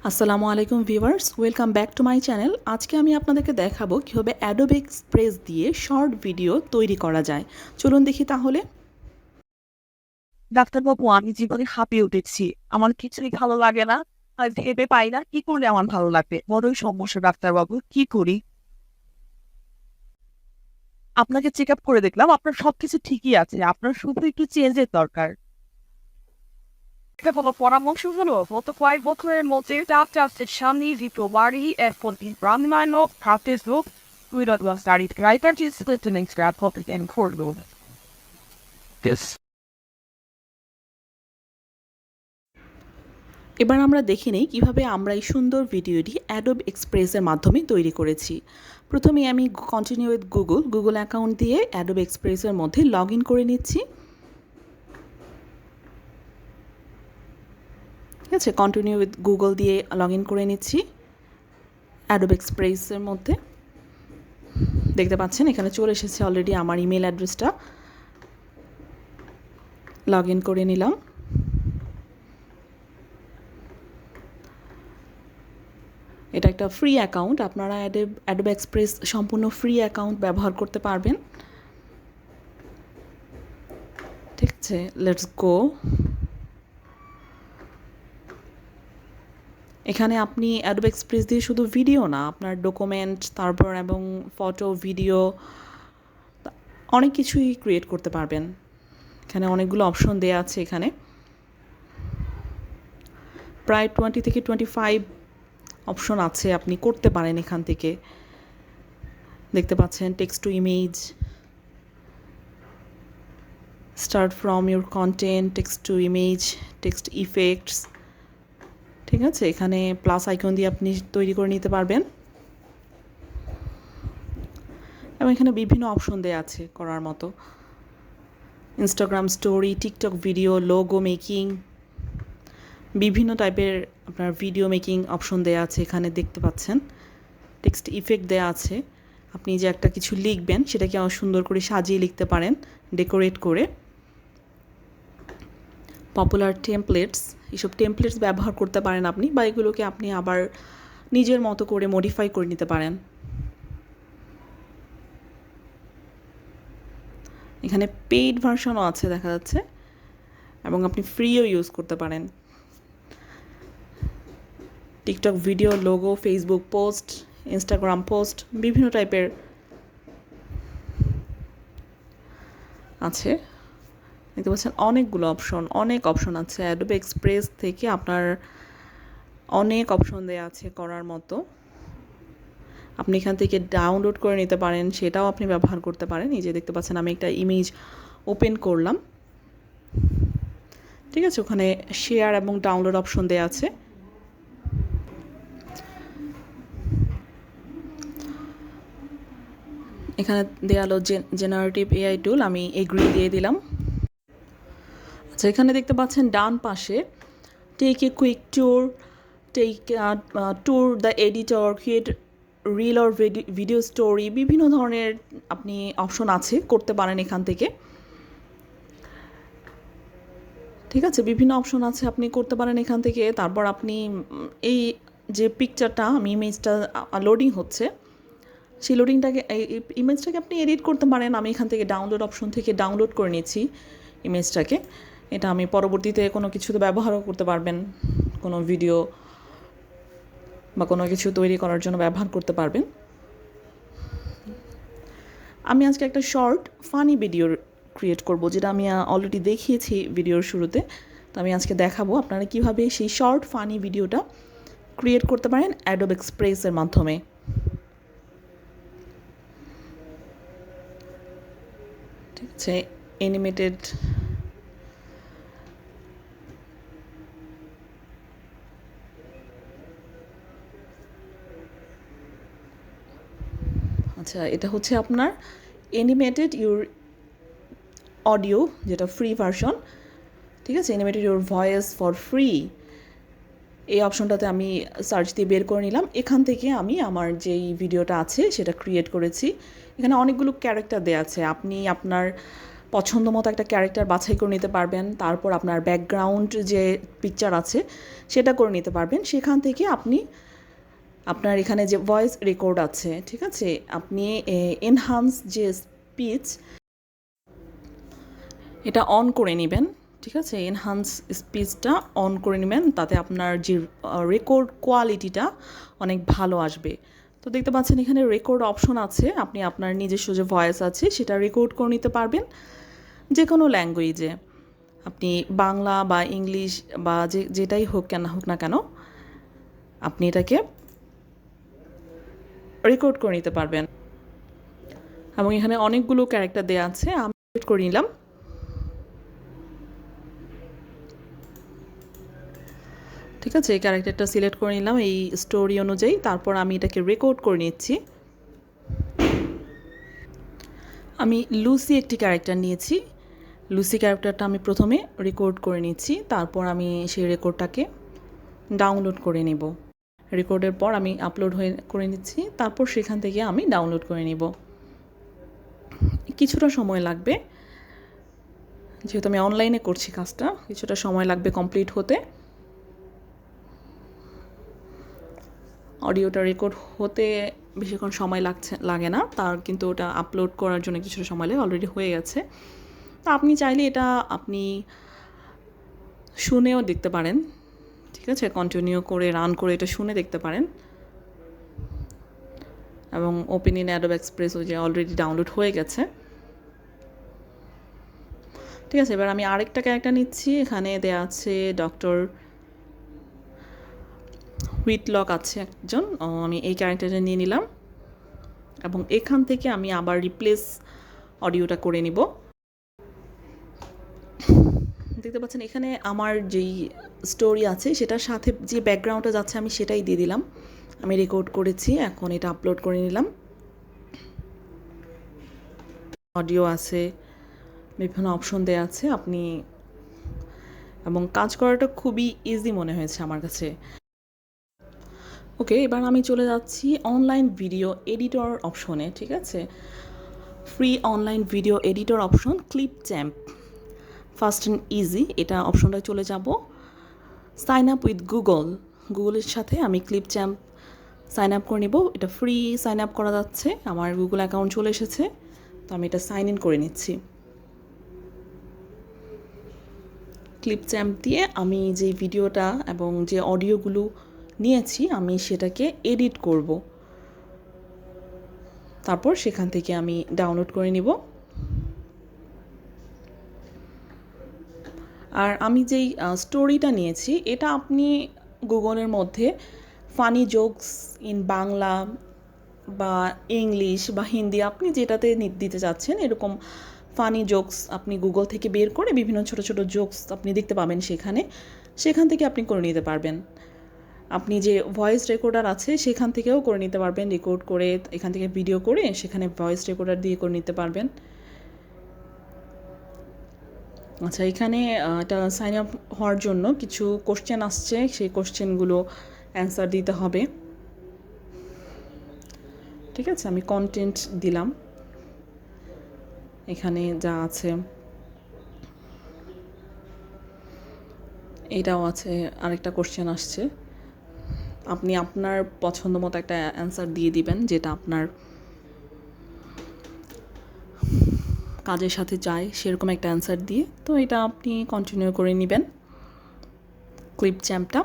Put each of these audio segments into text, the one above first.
আসসালামু আলাইকুম viewers, welcome back to my channel. আজকে আমি আপনাদেরকে দেখাবো কীভাবে অ্যাডোবে এক্সপ্রেস দিয়ে শর্ট ভিডিও তৈরি করা যায়। চলুন দেখি তাহলে। ডাক্তারবাবু, আমি জীবনে হাঁপিয়ে উঠেছি। আমার কিছুই ভালো লাগে না। আর ভেবে পাই না কি করলে আমার ভালো লাগবে। বড়ই সমস্যা ডাক্তারবাবু, কি করি? আপনাকে চেক আপ করে দেখলাম, আপনার সবকিছু ঠিকই আছে, আপনার শুধু একটু চেঞ্জের দরকার। এটা কোনো পরামর্শ হলো? গত কয়েক বছরের মধ্যে চাপের সামনে দ্বিতীয় বাড়ি এখন ব্রাহ্মণ প্র্যাকটিস হোক without study writer is listening scrap of end করলো। এবার আমরা দেখে নিই কীভাবে আমরা এই সুন্দর ভিডিওটি অ্যাডোবে এক্সপ্রেসের মাধ্যমে তৈরি করেছি। প্রথমে আমি কন্টিনিউ উইথ গুগল অ্যাকাউন্ট দিয়ে অ্যাডোবে এক্সপ্রেসের মধ্যে লগ ইন করে নিচ্ছি। ঠিক আছে, কন্টিনিউ উইথ গুগল দিয়ে লগ ইন করে নিচ্ছি অ্যাডোবে এক্সপ্রেসের মধ্যে। দেখতে পাচ্ছেন এখানে চলে এসেছে অলরেডি আমার ইমেল অ্যাড্রেসটা। লগ ইন করে নিলাম। এটা একটা ফ্রি অ্যাকাউন্ট, আপনারা অ্যাডোবে এক্সপ্রেস সম্পূর্ণ ফ্রি অ্যাকাউন্ট ব্যবহার করতে পারবেন। ঠিক আছে, লেটস গো। এখানে আপনি অ্যাডোবে এক্সপ্রেস দিয়ে শুধু ভিডিও না, আপনার ডকুমেন্ট তারপর এবং ফটো ভিডিও অনেক কিছুই ক্রিয়েট করতে পারবেন। এখানে অনেকগুলো অপশন দেওয়া আছে। এখানে প্রায় 20 থেকে 25 অপশন আছে, আপনি করতে পারেন এখান থেকে। দেখতে পাচ্ছেন text to image, start from your content, text to image, text effects. ঠিক আছে, এখানে প্লাস আইকন দিয়ে আপনি তৈরি করে নিতে পারবেন এবং এখানে বিভিন্ন অপশন দেওয়া আছে করার মতো। Instagram story, TikTok video, logo making, বিভিন্ন টাইপের আপনার ভিডিও মেকিং অপশন দেওয়া আছে। এখানে দেখতে পাচ্ছেন টেক্সট ইফেক্ট দেওয়া আছে। আপনি যে একটা কিছু লিখবেন সেটাকে সুন্দর করে সাজিয়ে লিখতে পারেন ডেকোরেট করে। পপুলার টেমপ্লেটস, এইসব টেমপ্লেটস ব্যবহার করতে পারেন আপনি, বা এগুলোকে আপনি আবার নিজের মতো করে মডিফাই করে নিতে পারেন। এখানে পেইড ভার্সনও আছে দেখা যাচ্ছে, এবং আপনি ফ্রিও ইউজ করতে পারেন। TikTok video, logo, Facebook post, Instagram post, বিভিন্ন টাইপের আছে। দেখতে পাচ্ছেন অনেকগুলো অপশন, অনেক অপশন আছে। অ্যাডোবে এক্সপ্রেস থেকে আপনার অনেক অপশন দেওয়া আছে করার মতো। আপনি এখান থেকে ডাউনলোড করে নিতে পারেন, সেটাও আপনি ব্যবহার করতে পারেন। এই যে দেখতে পাচ্ছেন আমি একটা ইমেজ ওপেন করলাম। ঠিক আছে, ওখানে শেয়ার এবং ডাউনলোড অপশন দেওয়া আছে। এখানে দেওয়া হলো জেনারেটিভ এআই টুল, আমি এগ্রি দিয়ে দিলাম। আচ্ছা, এখানে দেখতে পাচ্ছেন ডান পাশে take a quick tour, take tour the editor, create reel or video story, বিভিন্ন ধরনের আপনি অপশন আছে, করতে পারেন এখান থেকে। ঠিক আছে, বিভিন্ন অপশন আছে, আপনি করতে পারেন এখান থেকে। তারপর আপনি এই যে পিকচারটা, আমি ইমেজটা লোডিং হচ্ছে, সেই লোডিংটাকে এই ইমেজটাকে আপনি এডিট করতে পারেন। আমি এখান থেকে ডাউনলোড অপশন থেকে ডাউনলোড করে নিয়েছি ইমেজটাকে। এটা আমি পরবর্তীতে কোনো কিছুতে ব্যবহারও করতে পারবেন, কোনো ভিডিও বা কোনো কিছু তৈরি করার জন্য ব্যবহার করতে পারবেন। আমি আজকে একটা শর্ট ফানি ভিডিও ক্রিয়েট করব, যেটা আমি অলরেডি দেখিয়েছি ভিডিওর শুরুতে। তো আমি আজকে দেখাবো আপনারা কীভাবে সেই শর্ট ফানি ভিডিওটা ক্রিয়েট করতে পারেন অ্যাডোবে এক্সপ্রেসের মাধ্যমে। ঠিক আছে, অ্যানিমেটেড আচ্ছা, এটা হচ্ছে আপনার অ্যানিমেটেড ইউর অডিও, যেটা ফ্রি ভার্সন। ঠিক আছে, animated your voice for free, এই অপশনটাতে আমি সার্চ দিয়ে বের করে নিলাম। এখান থেকে আমি আমার যেই ভিডিওটা আছে সেটা ক্রিয়েট করেছি। এখানে অনেকগুলো ক্যারেক্টার দেওয়া আছে, আপনি আপনার পছন্দ মতো একটা ক্যারেক্টার বাছাই করে নিতে পারবেন। তারপর আপনার ব্যাকগ্রাউন্ড যে পিকচার আছে সেটা করে নিতে পারবেন। সেখান থেকে আপনি আপনার এখানে যে ভয়েস রেকর্ড আছে, ঠিক আছে, আপনি এনহান্স যে স্পিচ এটা অন করে নেবেন, ঠিক আছে, এনহান্স স্পিচটা অন করে নেবেন, তাতে আপনার যে রেকর্ড কোয়ালিটিটা অনেক ভালো আসবে। তো দেখতে পাচ্ছেন এখানে রেকর্ড অপশন আছে, আপনি আপনার নিজস্ব যে ভয়েস আছে সেটা রেকর্ড করে নিতে পারবেন যে কোনো ল্যাঙ্গুয়েজে, আপনি বাংলা বা ইংলিশ বা যেটাই হোক না কেন আপনি এটাকে রেকর্ড করে নিতে পারবেন। এবং এখানে অনেকগুলো ক্যারেক্টার দেওয়া আছে, আমি সিলেক্ট করে নিলাম। ঠিক আছে, এই ক্যারেক্টারটা সিলেক্ট করে নিলাম এই স্টোরি অনুযায়ী। তারপর আমি এটাকে রেকর্ড করে নিচ্ছি। আমি লুসি একটি ক্যারেক্টার নিয়েছি, লুসি ক্যারেক্টারটা আমি প্রথমে রেকর্ড করে নিচ্ছি, তারপর আমি সেই রেকর্ডটাকে ডাউনলোড করে নেব। রেকর্ডের পর আমি আপলোড করে নিচ্ছি, তারপর সেখান থেকে আমি ডাউনলোড করে নেব। কিছুটা সময় লাগবে, যেহেতু আমি অনলাইনে করছি কাজটা, কিছুটা সময় লাগবে কমপ্লিট হতে। অডিওটা রেকর্ড হতে বেশিক্ষণ সময় লাগে না, তার কিন্তু ওটা আপলোড করার জন্য কিছুটা সময় লাগে, অলরেডি হয়ে গেছে। তো আপনি চাইলে এটা আপনি শুনেও দেখতে পারেন, ঠিক আছে, কন্টিনিউ করে রান করে এটা শুনে দেখতে পারেন। এবং ওপেন ইন অ্যাডোব এক্সপ্রেস ওই যে অলরেডি ডাউনলোড হয়ে গেছে। ঠিক আছে, এবার আমি আরেকটা ক্যারেক্টার নিচ্ছি, এখানে দেওয়া আছে ডক্টর হুইটলক আছে একজন, আমি এই ক্যারেক্টারটা নিয়ে নিলাম এবং এখান থেকে আমি আবার রিপ্লেস অডিওটা করে নিব। দেখতে পাচ্ছেন এখানে আমার যেই স্টোরি আছে সেটার সাথে যে ব্যাকগ্রাউন্ডটা যাচ্ছে আমি সেটাই দিয়ে দিলাম। আমি রেকর্ড করেছি, এখন এটা আপলোড করে নিলাম। অডিও আছে, বিভিন্ন অপশন দেওয়া আছে আপনি, এবং কাজ করাটা খুবই ইজি মনে হয়েছে আমার কাছে। ওকে, এবার আমি চলে যাচ্ছি অনলাইন ভিডিও এডিটর অপশনে, ঠিক আছে, free online video editor option clip champ, fast and easy, এটা অপশনটায় চলে যাব। সাইন আপ উইথ গুগলের সাথে আমি ক্লিপ চ্যাম্প সাইন আপ করে নেব। এটা ফ্রি সাইন আপ করা যাচ্ছে, আমার গুগল অ্যাকাউন্ট চলে এসেছে, তো আমি এটা সাইন ইন করে নিচ্ছি। ক্লিপ চ্যাম্প দিয়ে আমি যে ভিডিওটা এবং যে অডিওগুলো নিয়েছি আমি সেটাকে এডিট করব, তারপর সেখান থেকে আমি ডাউনলোড করে নিব। আর আমি যেই স্টোরিটা নিয়েছি এটা আপনি গুগলের মধ্যে ফানি জোকস ইন বাংলা বা ইংলিশ বা হিন্দি, আপনি যেটাতে দিতে চাচ্ছেন এরকম ফানি জোকস আপনি গুগল থেকে বের করে বিভিন্ন ছোট ছোট জোকস আপনি দেখতে পাবেন সেখান থেকে আপনি করে নিতে পারবেন। আপনি যে ভয়েস রেকর্ডার আছে সেখান থেকেও করে নিতে পারবেন, রেকর্ড করে এখান থেকে ভিডিও করে সেখানে ভয়েস রেকর্ডার দিয়ে করে নিতে পারবেন। আচ্ছা, এখানে এটা সাইন আপ হওয়ার জন্য কিছু কোশ্চেন আসছে, সেই কোশ্চেনগুলো অ্যান্সার দিতে হবে। ঠিক আছে, আমি কন্টেন্ট দিলাম, এখানে যা আছে এটাও আছে, আরেকটা কোশ্চেন আসছে, আপনি আপনার পছন্দ মতো একটা অ্যান্সার দিয়ে দিবেন যেটা আপনার কাজের সাথে যায় সেরকম একটা অ্যান্সার দিয়ে, তো এটা আপনি কন্টিনিউ করে নেবেন ক্লিপ চ্যাম্পটা।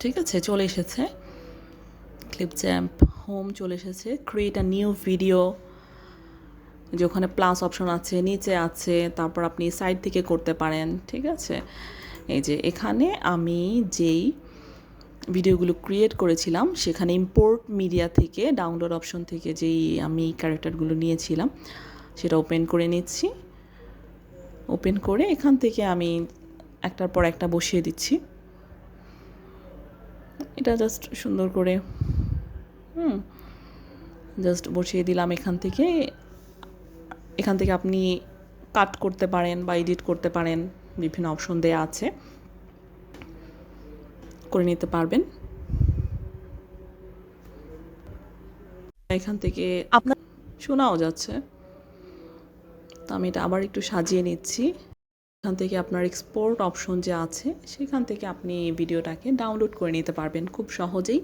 ঠিক আছে, চলে এসেছে ক্লিপ চ্যাম্প হোম, চলে এসেছে ক্রিয়েট আ নিউ ভিডিও, যে ওখানে প্লাস অপশন আছে নিচে আছে, তারপর আপনি সাইড থেকে করতে পারেন। ঠিক আছে, এই যে এখানে আমি যেই ভিডিওগুলো ক্রিয়েট করেছিলাম সেখানে ইম্পোর্ট মিডিয়া থেকে ডাউনলোড অপশন থেকে যেই আমি ক্যারেক্টারগুলো নিয়েছিলাম সেটা ওপেন করে নিচ্ছি। ওপেন করে এখান থেকে আমি একটার পর একটা বসিয়ে দিচ্ছি, এটা জাস্ট সুন্দর করে জাস্ট বসিয়ে দিলাম। এখান থেকে আপনি কাট করতে পারেন বা এডিট করতে পারেন, বিভিন্ন অপশন দেয়া আছে, করে নিতে পারবেন। এখান থেকে আপনার শোনাও যাচ্ছে। তো আমি এটা আবার একটু সাজিয়ে নিচ্ছি। এখান থেকে আপনার এক্সপোর্ট অপশন যে আছে সেখান থেকে আপনি ভিডিওটাকে ডাউনলোড করে নিতে পারবেন খুব সহজেই।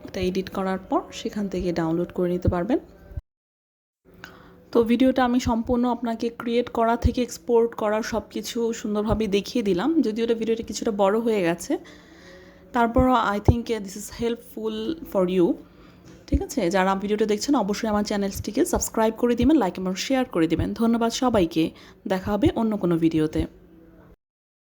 এটা এডিট করার পর সেখান থেকে ডাউনলোড করে নিতে পারবেন। তো ভিডিওটা আমি সম্পূর্ণ আপনাকে ক্রিয়েট করা থেকে এক্সপোর্ট করা সব কিছু সুন্দরভাবে দেখিয়ে দিলাম, যদিও ভিডিওটা কিছুটা বড় হয়ে গেছে, তারপরও I think this is helpful for you. ঠিক আছে, যারা ভিডিওটা দেখছেন অবশ্যই আমার চ্যানেলটিকে সাবস্ক্রাইব করে দিবেন, লাইক এবং শেয়ার করে দিবেন। ধন্যবাদ সবাইকে, দেখা হবে অন্য কোনো ভিডিওতে।